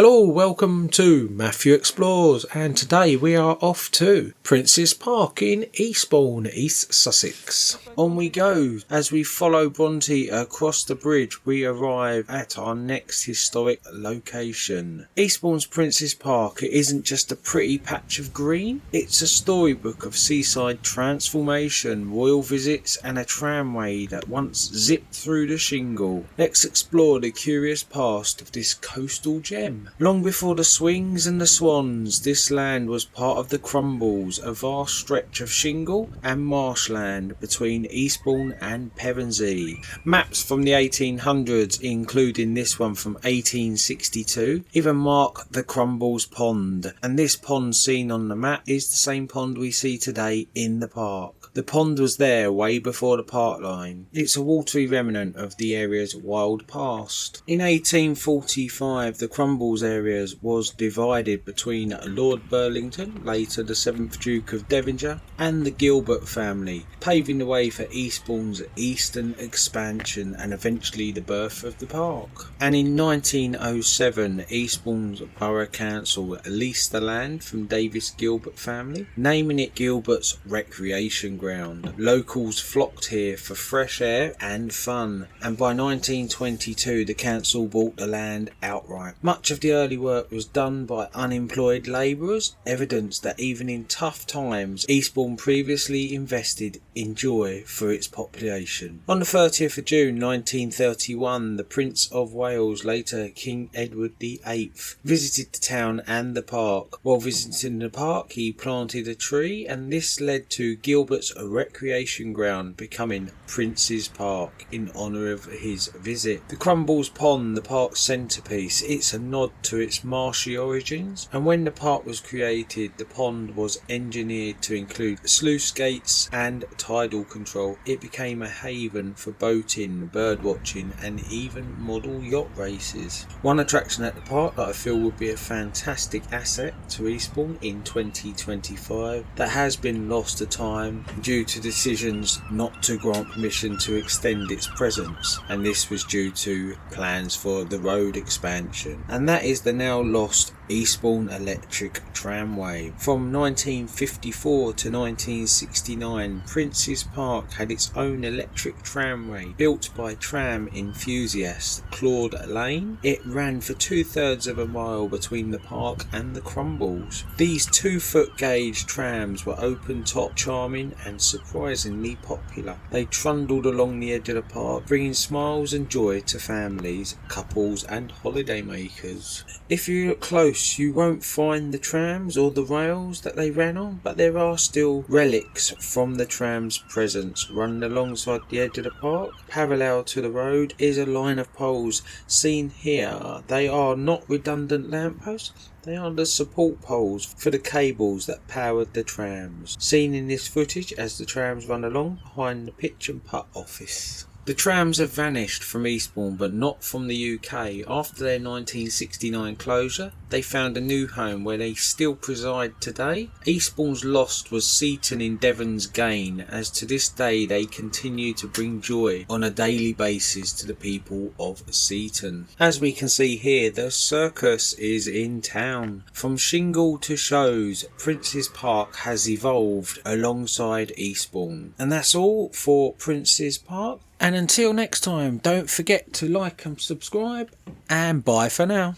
Hello, welcome to Matthew Explores, and today we are off to Princes Park in Eastbourne, East Sussex. On we go. As we follow Bronte across the bridge, we arrive at our next historic location. Eastbourne's Princes Park, it isn't just a pretty patch of green, it's a storybook of seaside transformation, royal visits and a tramway that once zipped through the shingle. Let's explore the curious past of this coastal gem. Long before the swings and the swans, this land was part of the Crumbles, a vast stretch of shingle and marshland between Eastbourne and Pevensey. Maps from the 1800s, including this one from 1862, even mark the Crumbles pond, and this pond seen on the map is the same pond we see today in the park. The pond was there way before the park line. It's a watery remnant of the area's wild past. In 1845, the Crumbles area was divided between Lord Burlington, later the 7th Duke of Devonshire, and the Gilbert family, paving the way for Eastbourne's eastern expansion and eventually the birth of the park. And in 1907, Eastbourne's Borough Council leased the land from Davis Gilbert family, naming it Gilbert's Recreation Ground. Locals flocked here for fresh air and fun, and by 1922 the council bought the land outright. Much of the early work was done by unemployed labourers, evidence that even in tough times Eastbourne previously invested in joy for its population. On the 30th of June 1931, the Prince of Wales, later King Edward VIII, visited the town and the park. While visiting the park, he planted a tree, and this led to Gilbert's Recreation Ground becoming Princes Park in honour of his visit. The Crumbles Pond, the park's centrepiece, it's a nod to its marshy origins, and when the park was created, the pond was engineered to include sluice gates and tidal control. It became a haven for boating, bird watching and even model yacht races. One attraction at the park that I feel would be a fantastic asset to Eastbourne in 2025 that has been lost to time due to decisions not to grant permission to extend its presence, and this was due to plans for the road expansion, and that is the now lost Eastbourne Electric Tramway. From 1954 to 1969, Princes Park had its own electric tramway built by tram enthusiast Claude Lane. It ran for 2/3 of a mile between the park and the Crumbles. These 2-foot gauge trams were open top, charming and surprisingly popular. They trundled along the edge of the park, bringing smiles and joy to families, couples and holidaymakers. If you look close, you won't find the trams or the rails that they ran on, but there are still relics from the tram's presence. Running alongside the edge of the park, parallel to the road, is a line of poles seen here. They are not redundant lampposts, they are the support poles for the cables that powered the trams, seen in this footage as the trams run along behind the pitch and putt office. The trams have vanished from Eastbourne, but not from the UK. After their 1969 closure, they found a new home where they still preside today. Eastbourne's lost was Seaton in Devon's gain, as to this day they continue to bring joy on a daily basis to the people of Seaton. As we can see here, the circus is in town. From shingle to shows, Princes Park has evolved alongside Eastbourne. And that's all for Princes Park. And until next time, don't forget to like and subscribe, and bye for now.